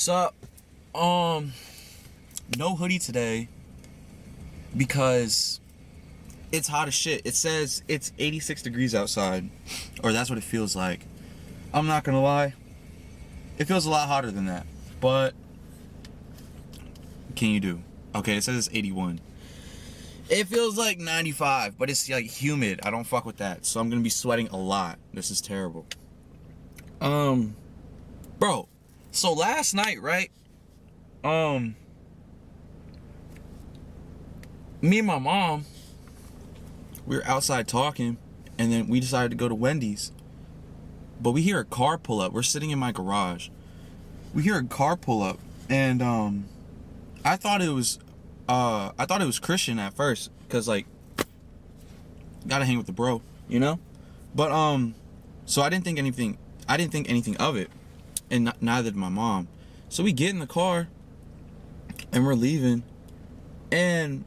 what's up? No hoodie today because it's hot as shit. It says it's 86 degrees outside, or that's what it feels like. I'm not gonna lie, it feels a lot hotter than that, but can you do? Okay, it says it's 81. It feels like 95, but it's like humid. I don't fuck with that, so I'm gonna be sweating a lot. This is terrible. Bro, so last night, right? Me and my mom, we were outside talking, and then we decided to go to Wendy's. But we hear a car pull up. We're sitting in my garage. We hear a car pull up, and I thought it was Christian at first, cause like, gotta hang with the bro, you know. But so I didn't think anything of it, and neither did my mom. So we get in the car, and we're leaving, and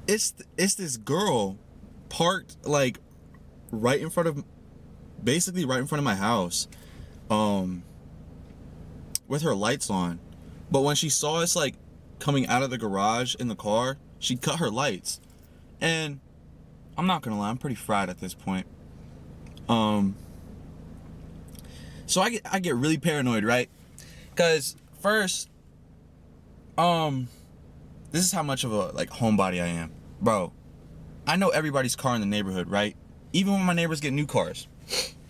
it's this girl parked like right in front of my house, with her lights on. But when she saw us like coming out of the garage in the car, she cut her lights. And I'm not gonna lie, I'm pretty fried at this point. So I get really paranoid, right? Because first, this is how much of a like homebody I am, bro. I know everybody's car in the neighborhood, right? Even when my neighbors get new cars.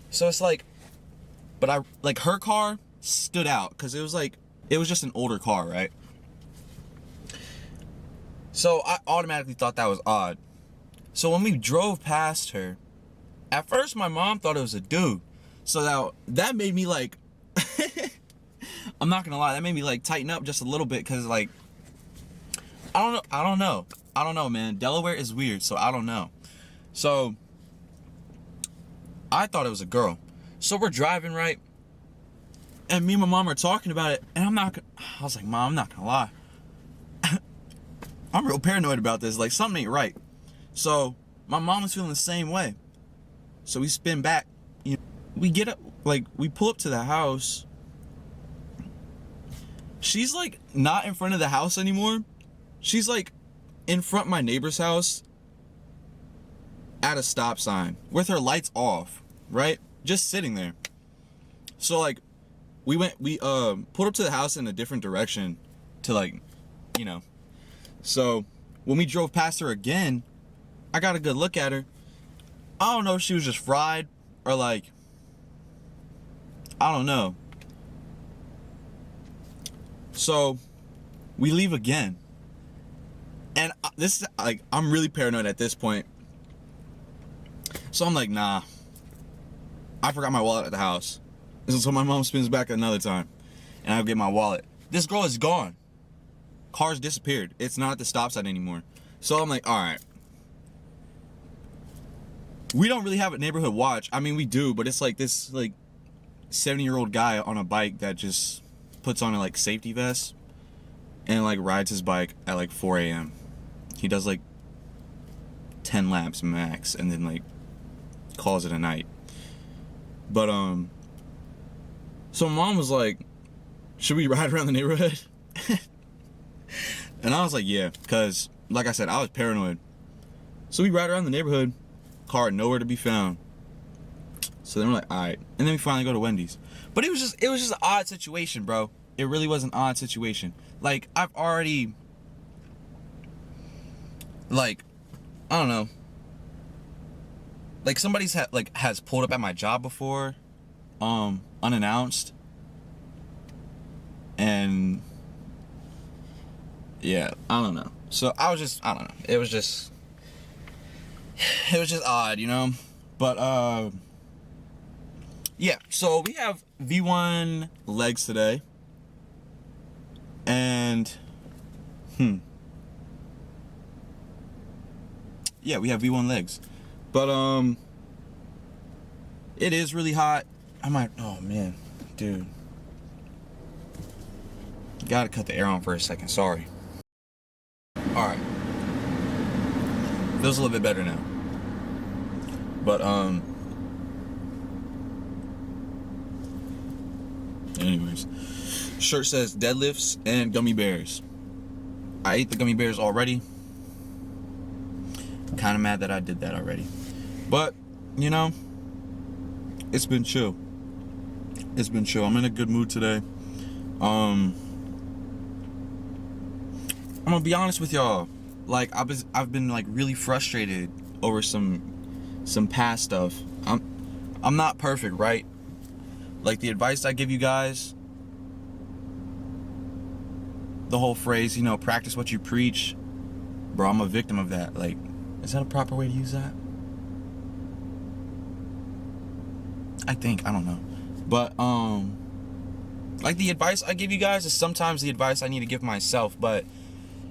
So it's like, but I like her car stood out because it was just an older car, right? So I automatically thought that was odd. So when we drove past her, at first my mom thought it was a dude. So that made me like, I'm not gonna lie, that made me like tighten up just a little bit, because like, I don't know, man. Delaware is weird, so I don't know. So I thought it was a girl. So we're driving, right? And me and my mom are talking about it, and I was like, Mom, I'm not gonna lie. I'm real paranoid about this. Like, something ain't right. So my mom was feeling the same way. So we spin back. You know, we get up, like, we pull up to the house. She's like not in front of the house anymore. She's like in front of my neighbor's house at a stop sign with her lights off, right? Just sitting there. So like we pulled up to the house in a different direction to, like, you know. So when we drove past her again, I got a good look at her. I don't know if she was just fried or like, I don't know. So we leave again. And this is like, I'm really paranoid at this point. So I'm like, nah, I forgot my wallet at the house. So my mom spins back another time, and I get my wallet. This girl is gone. Car's disappeared. It's not at the stop sign anymore. So I'm like, all right. We don't really have a neighborhood watch. I mean, we do, but it's like this like 70-year-old guy on a bike that just puts on a like safety vest and like rides his bike at like 4 a.m. He does like 10 laps max, and then like calls it a night. But so Mom was like, should we ride around the neighborhood? And I was like, yeah, because like I said, I was paranoid. So we ride around the neighborhood, car nowhere to be found. So then we're like, all right. And then we finally go to Wendy's. But it was just an odd situation, bro. It really was an odd situation. Like, I've already, like, I don't know. Like, somebody's has pulled up at my job before, unannounced. And yeah, I don't know. So I don't know. It was just odd, you know? But yeah, so we have V1 legs today. And yeah, we have V1 legs. But it is really hot. Oh man, dude. Gotta cut the air on for a second, sorry. Alright. Feels a little bit better now. But anyways. Shirt says deadlifts and gummy bears. I ate the gummy bears already. Kind of mad that I did that already. But, you know, it's been chill. It's been chill. I'm in a good mood today. I'm gonna be honest with y'all. Like, I've been like really frustrated over some past stuff. I'm not perfect, right? Like, the advice I give you guys, the whole phrase, you know, practice what you preach. Bro, I'm a victim of that. Like, is that a proper way to use that? I think, I don't know. But, like, the advice I give you guys is sometimes the advice I need to give myself. But,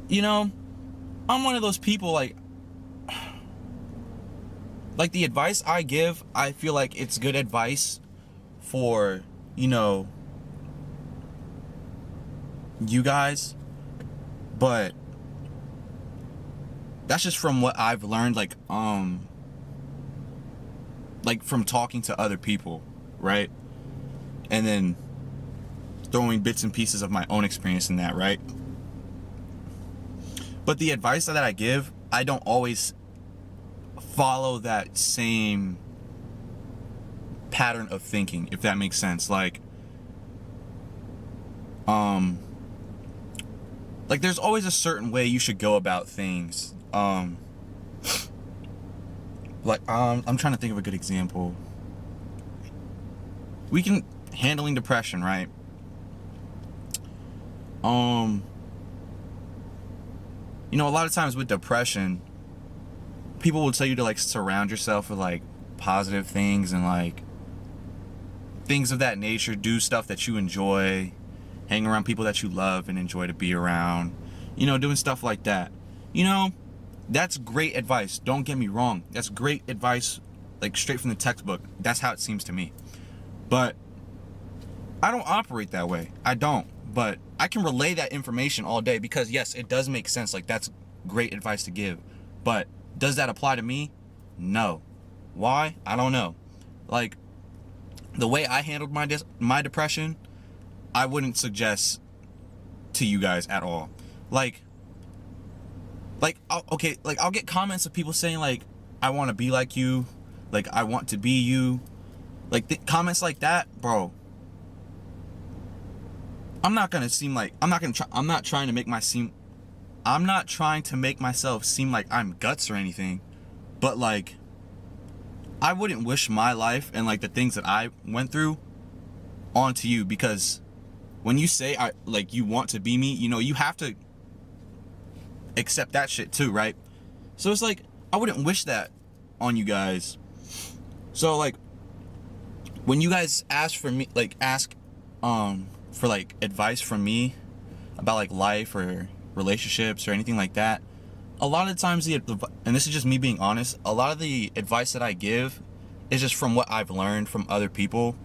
you know, I'm one of those people, like the advice I give, I feel like it's good advice for, you know, you guys. But that's just from what I've learned, like from talking to other people, right? And then throwing bits and pieces of my own experience in that, right? But the advice that I give, I don't always follow that same pattern of thinking, if that makes sense. Like there's always a certain way you should go about things. I'm trying to think of a good example. Handling depression, right? You know, a lot of times with depression, people will tell you to like surround yourself with like positive things and like things of that nature. Do stuff that you enjoy, hang around people that you love and enjoy to be around, you know, doing stuff like that. You know, that's great advice. Don't get me wrong. That's great advice, like straight from the textbook. That's how it seems to me. But I don't operate that way. I don't. But I can relay that information all day because, yes, it does make sense. Like, that's great advice to give. But does that apply to me? No. Why? I don't know. Like, the way I handled my depression, I wouldn't suggest to you guys at all. I'll get comments of people saying, like, I want to be like you. Like, I want to be you. Like, comments like that, bro. I'm not trying to make myself seem like I'm guts or anything, but like, I wouldn't wish my life and like the things that I went through onto you, because when you say you want to be me, you know, you have to accept that shit too, right? So it's like, I wouldn't wish that on you guys. So like, when you guys ask for like advice from me about like life or relationships or anything like that, a lot of the times and this is just me being honest, a lot of the advice that I give is just from what I've learned from other people,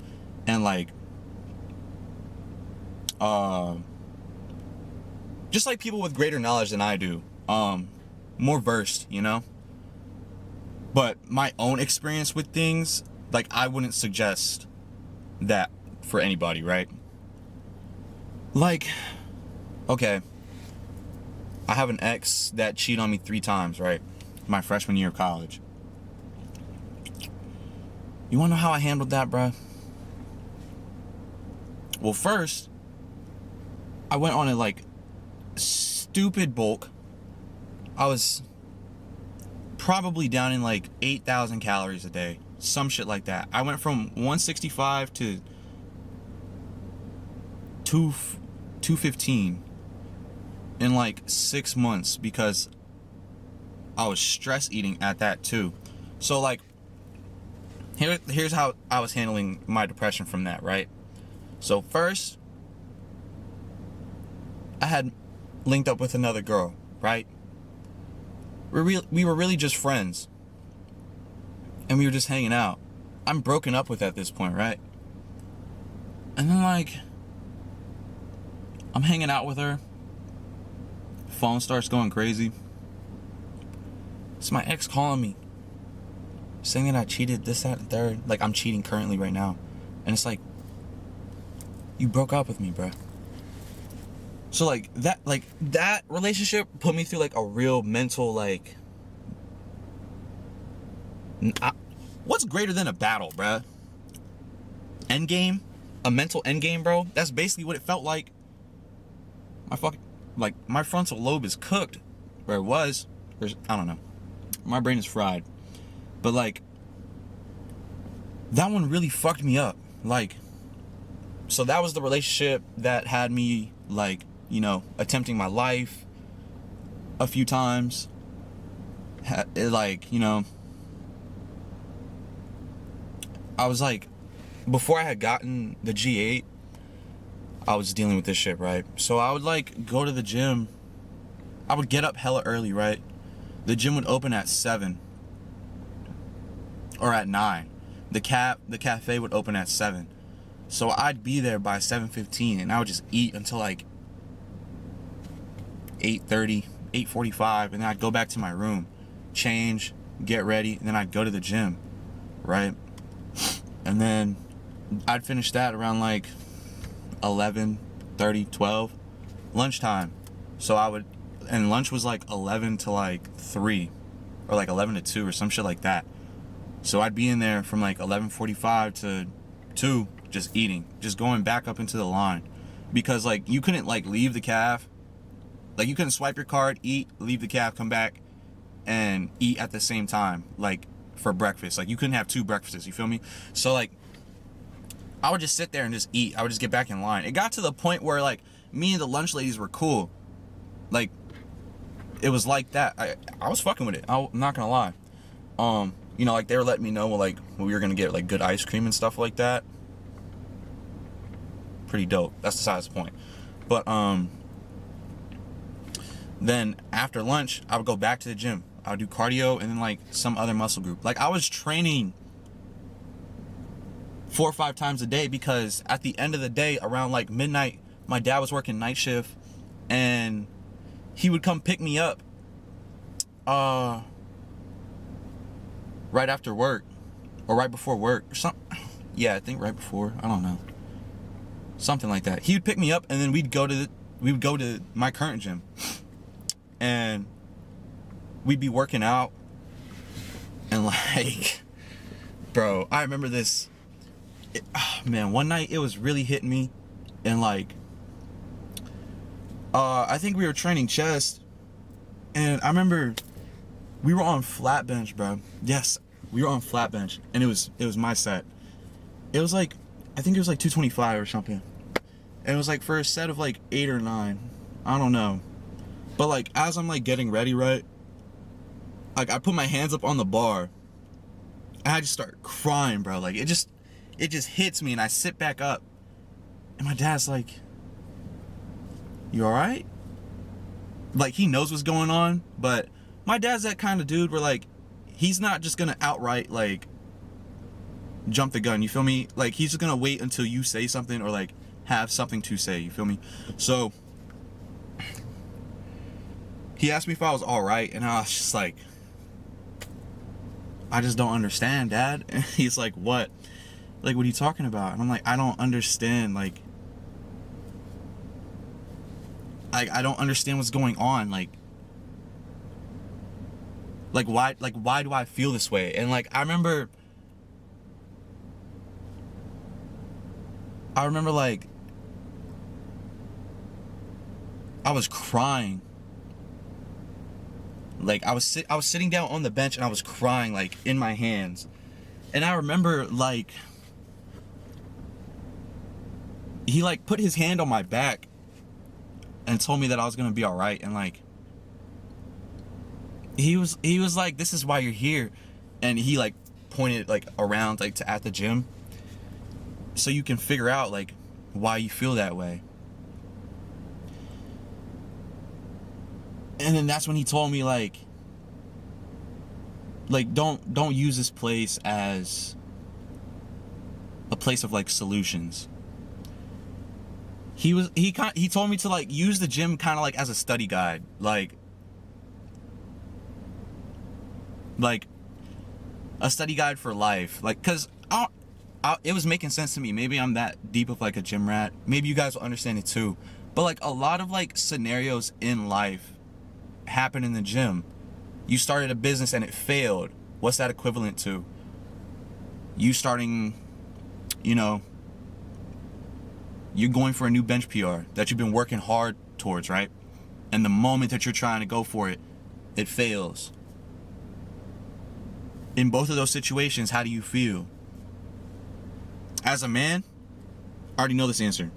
and like just like people with greater knowledge than I do, more versed, you know. But my own experience with things, like, I wouldn't suggest that for anybody, right? Like, okay, I have an ex that cheated on me 3 times, right? My freshman year of college. You wanna know how I handled that, bruh? Well, first, I went on a, like, stupid bulk. I was probably down in, like, 8,000 calories a day. Some shit like that. I went from 165 to 215 in like 6 months, because I was stress eating at that too. So like, here's how I was handling my depression from that, right? So first, I had linked up with another girl, right? We were really just friends, and we were just hanging out. I'm broken up with at this point, right? And then like, I'm hanging out with her. Phone starts going crazy. It's my ex calling me, saying that I cheated, this, that, and third. Like, I'm cheating currently right now. And it's like, you broke up with me, bruh. So like that relationship put me through like a real mental like what's greater than a battle, bruh? Endgame? A mental endgame, bro? That's basically what it felt like. My frontal lobe is cooked. Where it was. I don't know. My brain is fried. But like, that one really fucked me up. Like, so that was the relationship that had me like, you know, attempting my life a few times. Like, you know, I was like, before I had gotten the G8, I was dealing with this shit, right? So I would like go to the gym. I would get up hella early, right? The gym would open at 7 or at 9. The cafe would open at 7. So I'd be there by 7:15 and I would just eat until like 8:30, 8:45, and then I'd go back to my room, change, get ready, and then I'd go to the gym, right? And then I'd finish that around like 11:30, 12, lunchtime. So and lunch was like 11 to like 3 or like 11 to 2 or some shit like that. So I'd be in there from like 11:45 to 2 just eating, just going back up into the line, because like you couldn't like leave the calf, like you couldn't swipe your card, eat, leave the calf, come back and eat at the same time, like for breakfast. Like you couldn't have 2 breakfasts, you feel me? So like I would just sit there and just eat. I would just get back in line. It got to the point where like me and the lunch ladies were cool. Like it was like that. I was fucking with it. I'm not gonna lie. You know, like they were letting me know like when we were gonna get like good ice cream and stuff like that. Pretty dope. That's besides the point. But then after lunch, I would go back to the gym. I would do cardio and then like some other muscle group. Like I was training 4 or 5 times a day, because at the end of the day, around like midnight, my dad was working night shift and he would come pick me up right after work or right before work or something. Yeah, I think right before. I don't know. Something like that. He would pick me up and then we would go to my current gym and we'd be working out and like, bro, I remember this. Man, one night it was really hitting me, and like I think we were training chest, and I remember we were on flat bench, bro. Yes, we were on flat bench, and it was my set. It was like, I think it was like 225 or something, and it was like for a set of like 8 or 9, I don't know. But like as I'm like getting ready, right, like I put my hands up on the bar and I just start crying, bro. Like it just hits me, and I sit back up and my dad's like, you all right? Like he knows what's going on, but my dad's that kind of dude where like he's not just gonna outright like jump the gun, you feel me? Like he's just gonna wait until you say something or like have something to say, you feel me? So he asked me if I was all right, and I was just like, I just don't understand, Dad. And he's like, what? Like, what are you talking about? And I'm like, I don't understand. Like I don't understand what's going on. Like why do I feel this way? And like I remember like I was crying. Like I was sitting down on the bench and I was crying like in my hands. And I remember like he like put his hand on my back and told me that I was gonna be all right. And like he was like, this is why you're here. And he like pointed like around like to at the gym, so you can figure out like why you feel that way. And then that's when he told me like don't use this place as a place of like solutions. He told me to like use the gym kind of like as a study guide, like a study guide for life. Like, cause it was making sense to me. Maybe I'm that deep of like a gym rat. Maybe you guys will understand it too. But like a lot of like scenarios in life happen in the gym. You started a business and it failed. What's that equivalent to? You starting, you know, you're going for a new bench PR that you've been working hard towards, right? And the moment that you're trying to go for it, it fails. In both of those situations, how do you feel? As a man, I already know this answer.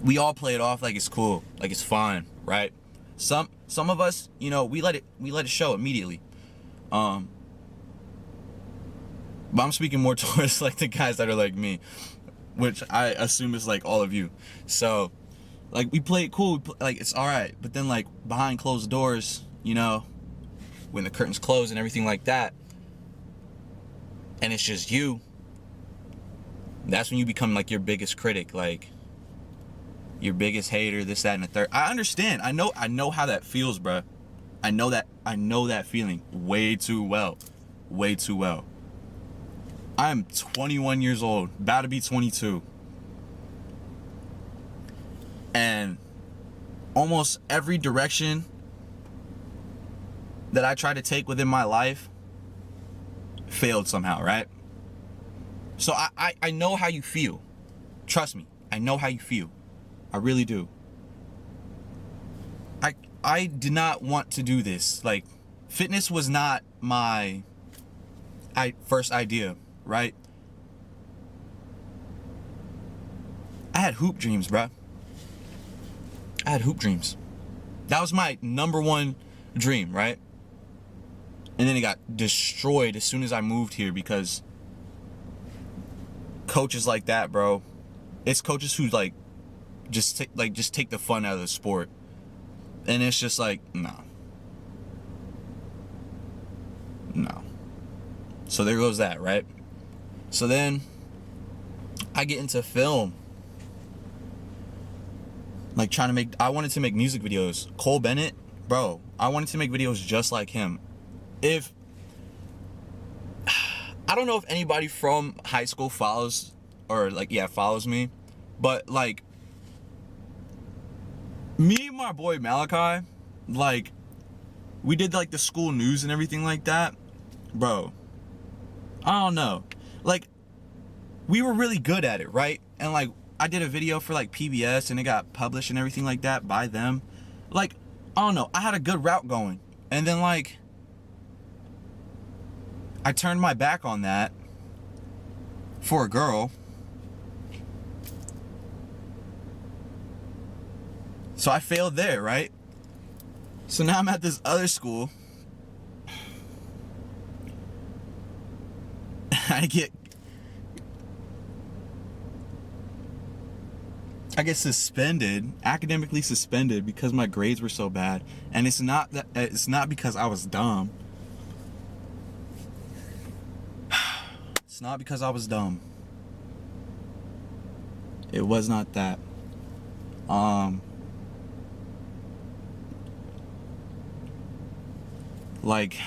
We all play it off like it's cool, like it's fine, right? Some of us, you know, we let it show immediately. But I'm speaking more towards like the guys that are like me, which I assume is like all of you. So, like, we play it cool, like it's all right. But then like behind closed doors, you know, when the curtains close and everything like that, and it's just you, that's when you become like your biggest critic, like your biggest hater, this, that, and the third. I understand. I know how that feels, bruh. I know that feeling way too well. Way too well. I'm 21 years old, about to be 22. And almost every direction that I try to take within my life failed somehow, right? So I know how you feel. Trust me, I know how you feel. I really do. I did not want to do this. Like, fitness was not my first idea, right? I had hoop dreams, bruh. I had hoop dreams. That was my number one dream, right? And then it got destroyed as soon as I moved here because coaches like that, bro. It's coaches who like just take the fun out of the sport. And it's just like, no. So there goes that, right? So then I get into film. Like I wanted to make music videos. Cole Bennett, bro, I wanted to make videos just like him. I don't know if anybody from high school follows me, but like me and my boy Malachi, like we did like the school news and everything like that, bro. I don't know, like we were really good at it, right? And like I did a video for like PBS and it got published and everything like that by them. Like, I don't know, I had a good route going, and then like I turned my back on that for a girl. So I failed there, right? So now I'm at this other school. I get suspended, academically suspended, because my grades were so bad. And it's not because I was dumb. It's not because I was dumb. It was not that. Like,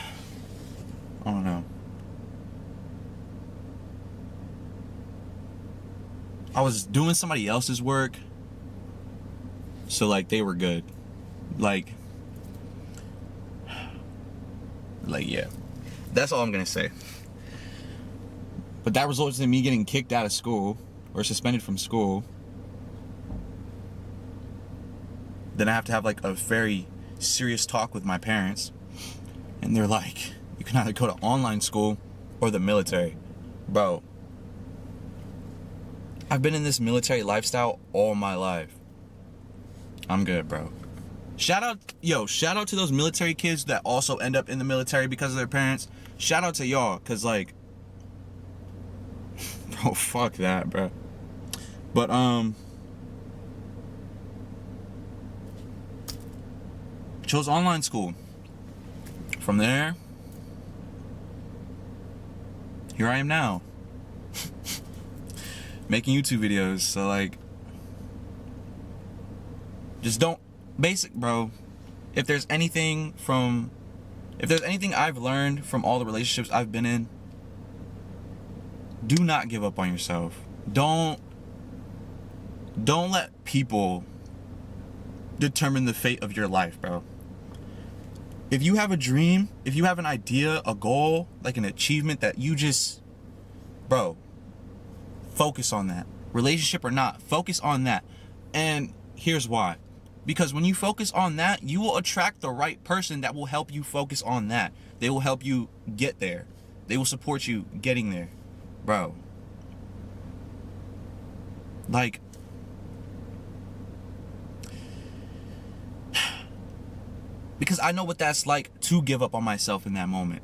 I don't know. I was doing somebody else's work, so like they were good. Like yeah. That's all I'm gonna say. But that results in me getting kicked out of school or suspended from school. Then I have to have like a very serious talk with my parents. And they're like, you can either go to online school or the military. Bro, I've been in this military lifestyle all my life. I'm good, bro. Shout out to those military kids that also end up in the military because of their parents. Shout out to y'all, cause like, bro, fuck that, bro. But chose online school. From there, here I am now, making YouTube videos. So like, just don't, basic, bro. If there's anything I've learned from all the relationships I've been in, do not give up on yourself. Don't let people determine the fate of your life, bro. If you have a dream, if you have an idea, a goal, like an achievement that you just, bro, focus on that. Relationship or not, focus on that. And here's why. Because when you focus on that, you will attract the right person that will help you focus on that. They will help you get there. They will support you getting there. Bro. Like, because I know what that's like to give up on myself in that moment.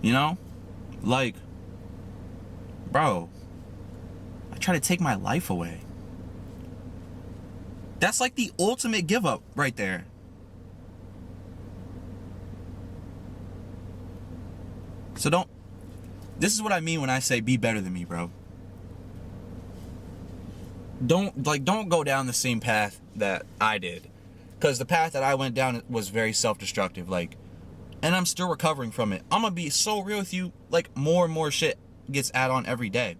You know? Like, bro, I try to take my life away. That's like the ultimate give up right there. So this is what I mean when I say be better than me, bro. Don't go down the same path that I did. Because the path that I went down was very self-destructive, like, and I'm still recovering from it. I'm gonna be so real with you, like, more and more shit gets added on every day.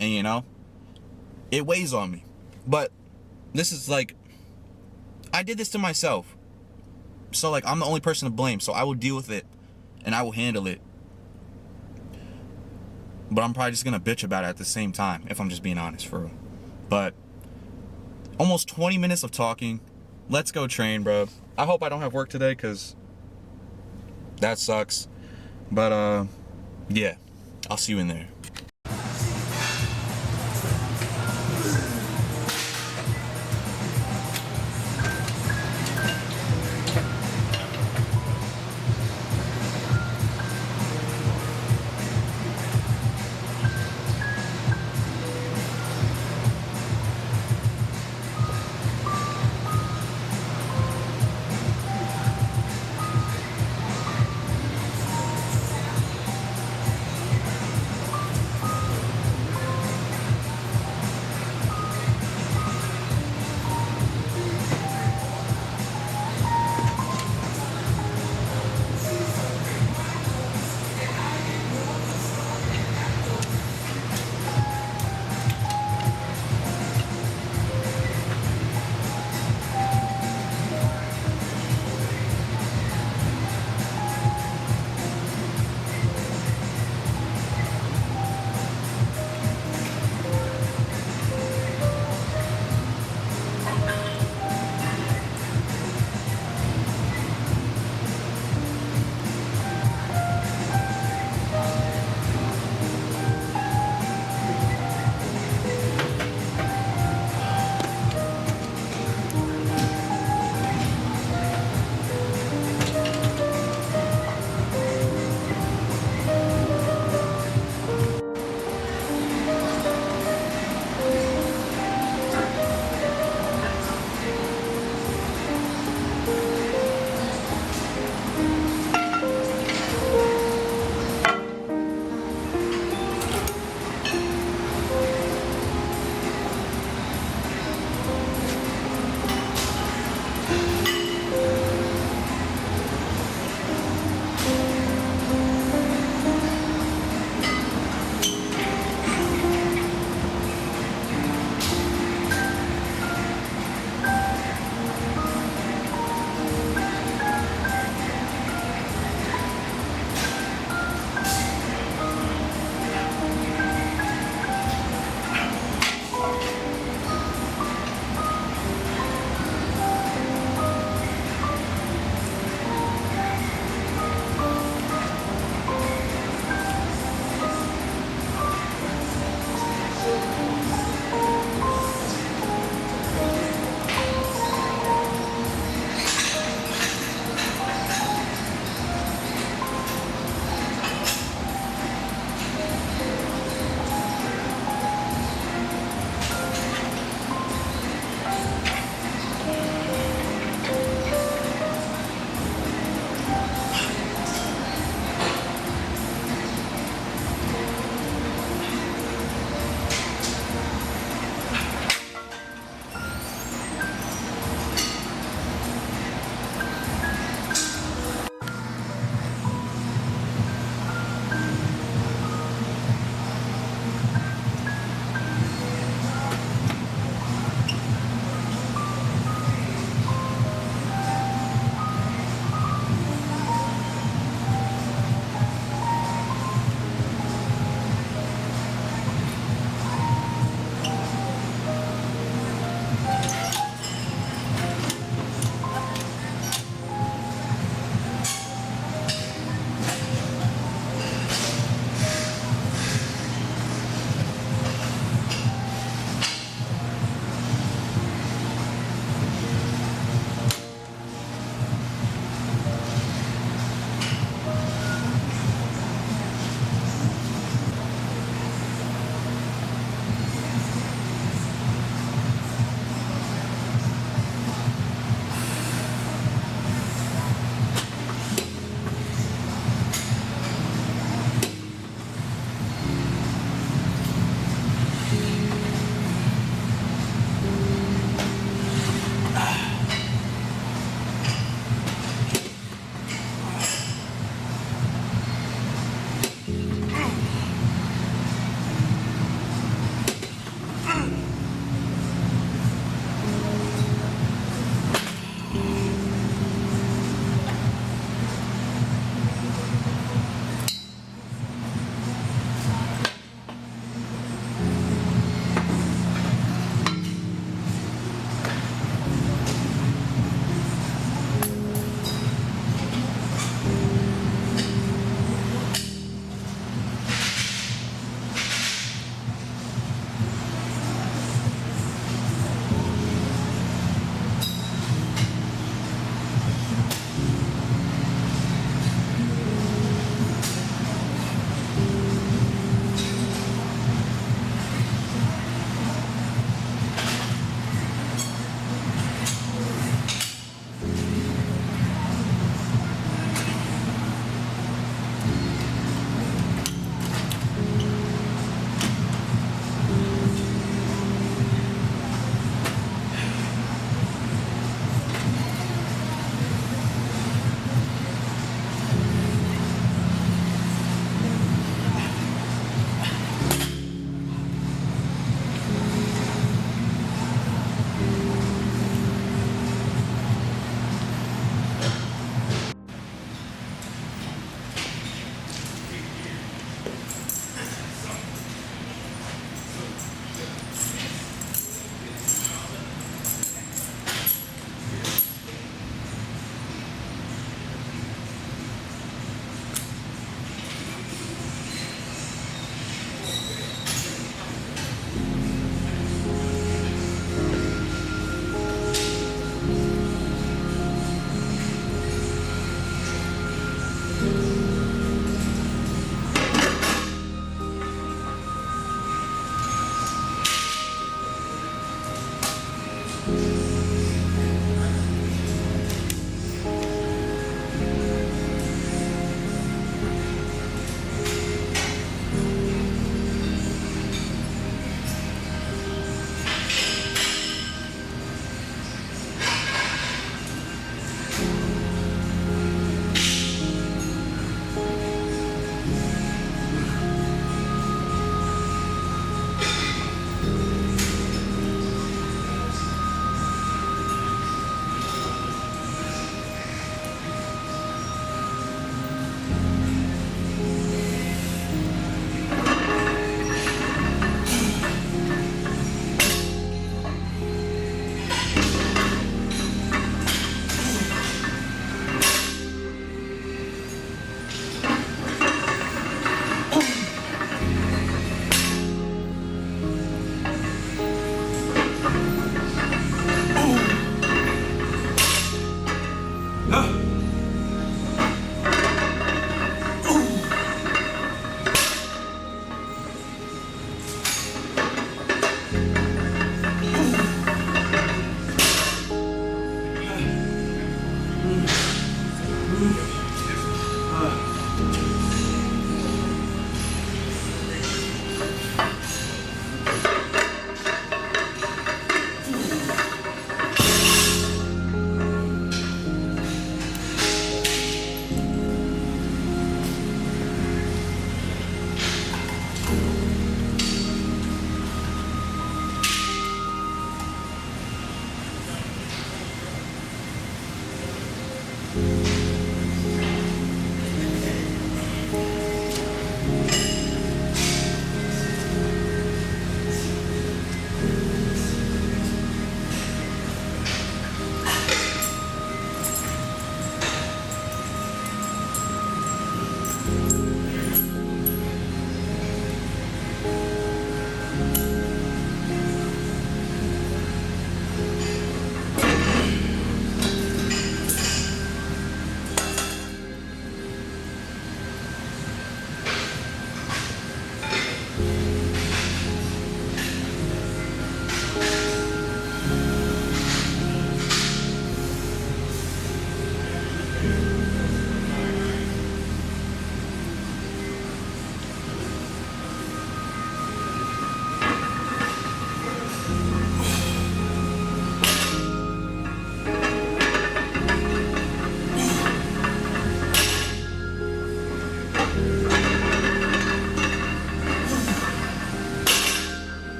And you know, it weighs on me. But this is like, I did this to myself. So like, I'm the only person to blame, so I will deal with it and I will handle it. But I'm probably just gonna bitch about it at the same time, if I'm just being honest, for real. But almost 20 minutes of talking. Let's go train, bro. I hope I don't have work today, because that sucks. But yeah, I'll see you in there.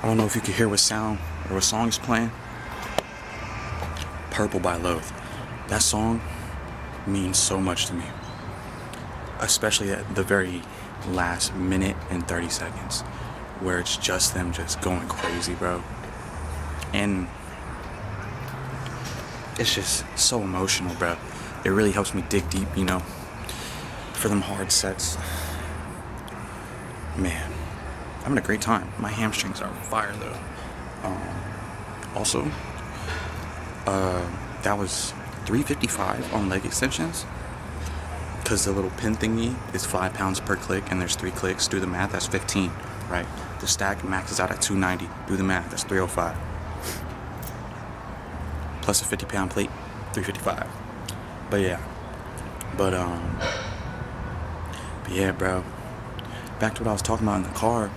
I don't know if you can hear what sound or what song is playing. Purple by Loathe. That song means so much to me. Especially at the very last minute and 30 seconds. Where it's just them just going crazy, bro. And it's just so emotional, bro. It really helps me dig deep, you know, for them hard sets. Man, I'm having a great time. My hamstrings are on fire, though. Also, that was 355 on leg extensions. Because the little pin thingy is 5 pounds per click, and there's 3 clicks. Do the math, that's 15, right? The stack maxes out at 290. Do the math, that's 305. Plus a 50-pound plate, 355. But yeah. But yeah, bro. Back to what I was talking about in the car.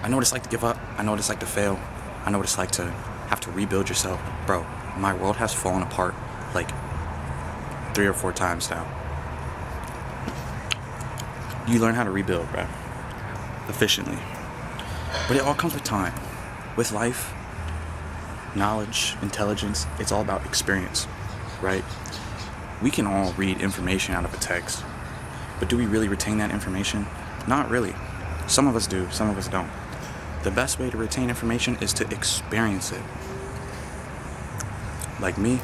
I know what it's like to give up. I know what it's like to fail. I know what it's like to have to rebuild yourself. Bro, my world has fallen apart like 3 or 4 times now. You learn how to rebuild, bro. Efficiently. But it all comes with time. With life, knowledge, intelligence, it's all about experience, right? We can all read information out of a text, but do we really retain that information? Not really. Some of us do, some of us don't. The best way to retain information is to experience it. Like me,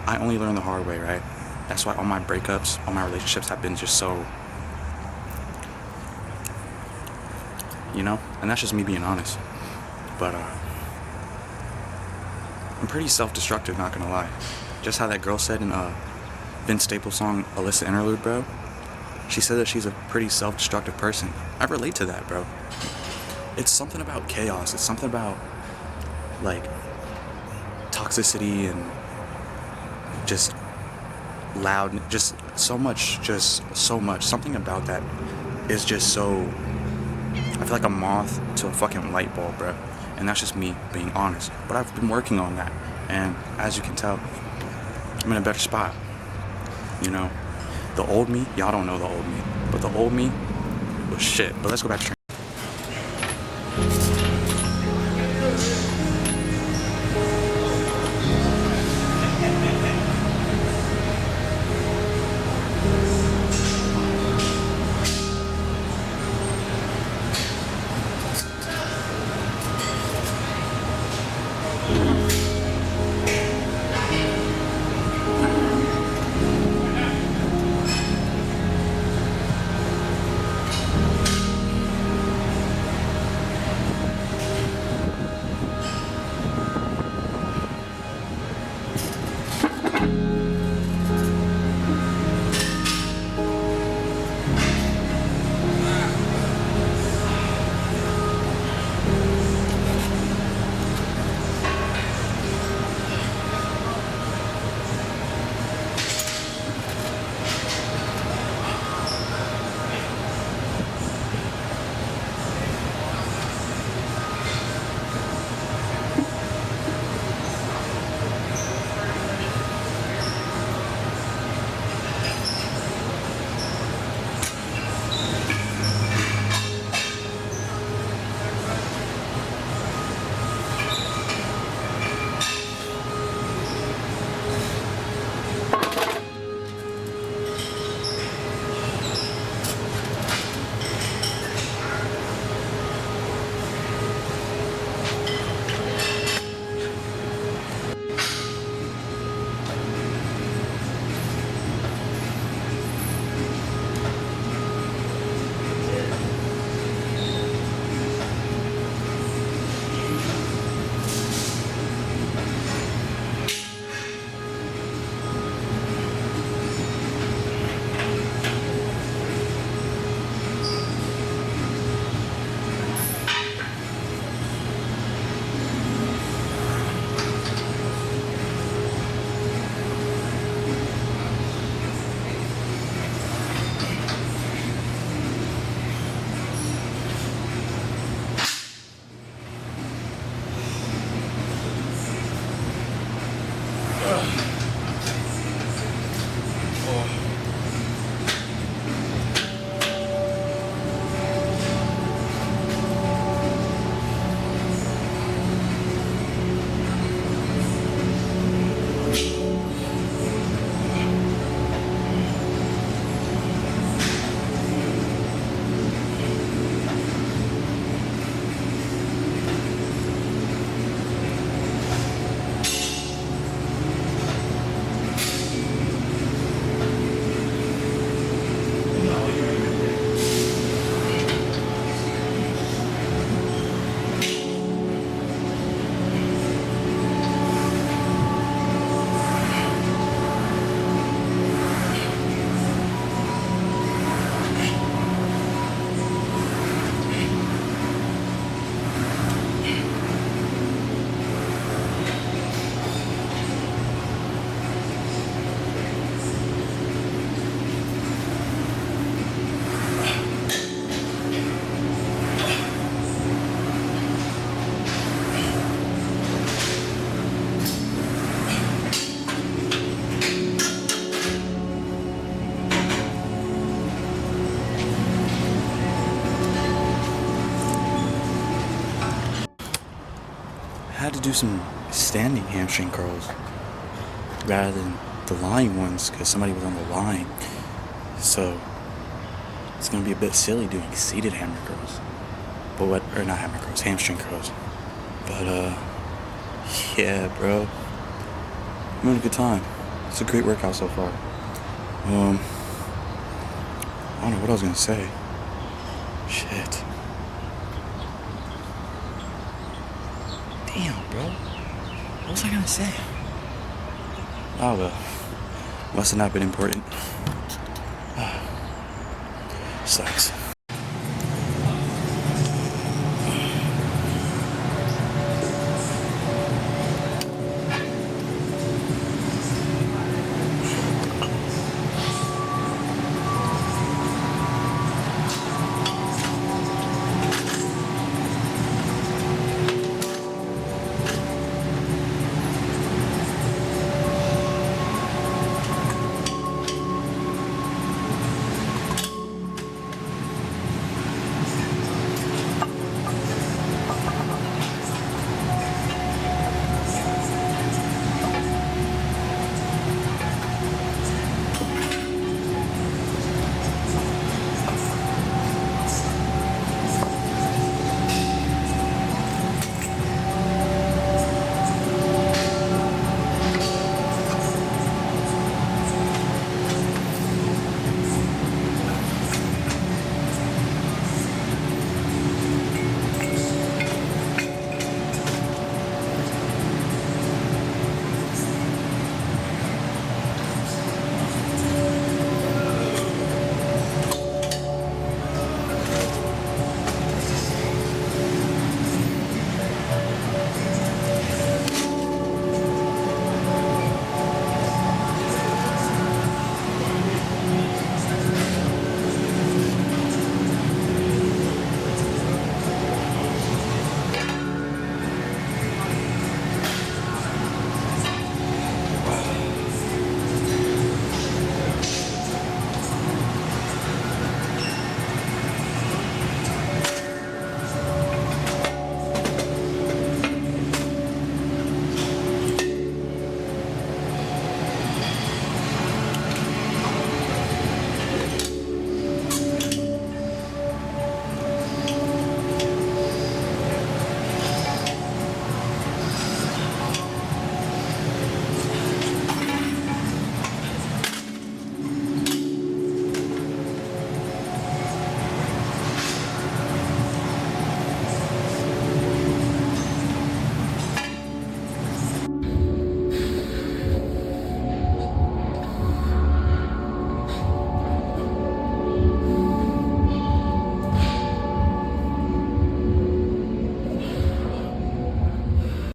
I only learned the hard way, right? That's why all my breakups, all my relationships have been just so, you know? And that's just me being honest. But, I'm pretty self-destructive, not gonna lie. Just how that girl said in Vince Staples' song, Alyssa Interlude, bro. She said that she's a pretty self-destructive person. I relate to that, bro. It's something about chaos. It's something about, like, toxicity and just loud, just so much. Something about that is just so. I feel like a moth to a fucking light bulb, bro. And that's just me being honest. But I've been working on that, and as you can tell, I'm in a better spot. You know, the old me, y'all don't know the old me, but the old me was shit. But let's go back to. I had to do some standing hamstring curls rather than the lying ones because somebody was on the line. So it's gonna be a bit silly doing seated hammer curls, not hammer curls, hamstring curls. But yeah, bro, I'm having a good time. It's a great workout so far. I don't know what I was gonna say. Shit. Damn, bro. What was I gonna say? Oh well. Must have not been important. Sucks.